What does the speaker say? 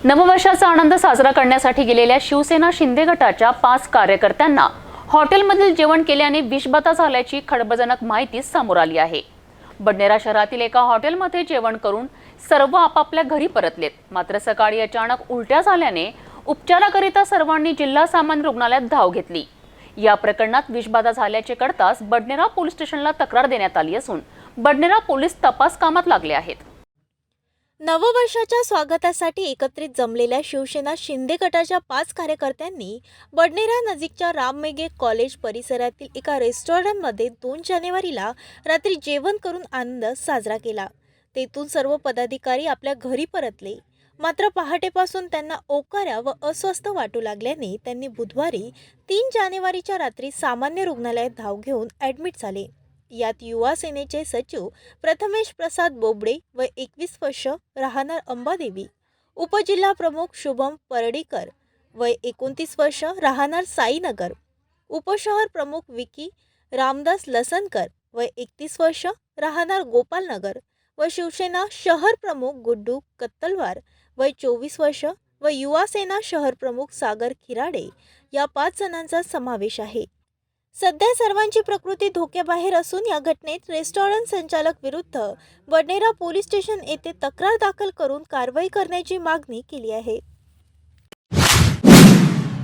नववर्षाचा आनंद साजरा करण्यासाठी गेलेल्या शिवसेना शिंदे गटाच्या 5 कार्यकर्त्यांना हॉटेलमधील जेवण केल्याने विषबाधा झाल्याची खळबळजनक माहिती समोर आली आहे। बडनेरा शहरातील एका हॉटेलमध्ये जेवण करून सर्व आपापल्या घरी परतलेत। मात्र सकाळी अचानक उलट्या झाल्याने उपचाराकरिता सर्वांनी जिल्हा सामान्य रुग्णालयात धाव घेतली। या प्रकरणात विषबाधा झाल्याचे कळताच बडनेरा पोलीस स्टेशनला तक्रार देण्यात आली असून बडनेरा पोलीस तपास कामात लागले आहेत। नववर्षाच्या स्वागतासाठी एकत्रित जमलेल्या शिवसेना शिंदे गटाच्या 5 कार्यकर्त्यांनी बडनेरा नजीकच्या राममेघे कॉलेज परिसरातील एका रेस्टॉरंटमध्ये 2 जानेवारीला रात्री जेवण करून आनंद साजरा केला। तेथून सर्व पदाधिकारी आपल्या घरी परतले। मात्र पहाटेपासून त्यांना ओकाऱ्या व अस्वस्थ वाटू लागल्याने त्यांनी बुधवारी 3 जानेवारीच्या रात्री सामान्य रुग्णालयात धाव घेऊन ॲडमिट झाले। यात युवा सेनेचे सचिव प्रथमेश प्रसाद बोबडे व 21 वर्ष राहणार अंबादेवी, उपजिल्हा प्रमुख शुभम परडीकर व 29 वर्ष राहणार साईनगर, उपशहर प्रमुख विकी रामदास लसनकर व 31 वर्ष राहणार गोपालनगर व शिवसेना शहर प्रमुख गुड्डू कत्तलवार वय 24 वर्ष व युवा सेना शहर प्रमुख सागर खिराडे या 5 जणांचा समावेश आहे। सध्या सर्वांची प्रकृती धोक्याबाहेर असून या घटनेत रेस्टॉरंट संचालक विरुद्ध बडनेरा पोलीस स्टेशन येथे तक्रार दाखल करून कारवाई करण्याची मागणी केली आहे।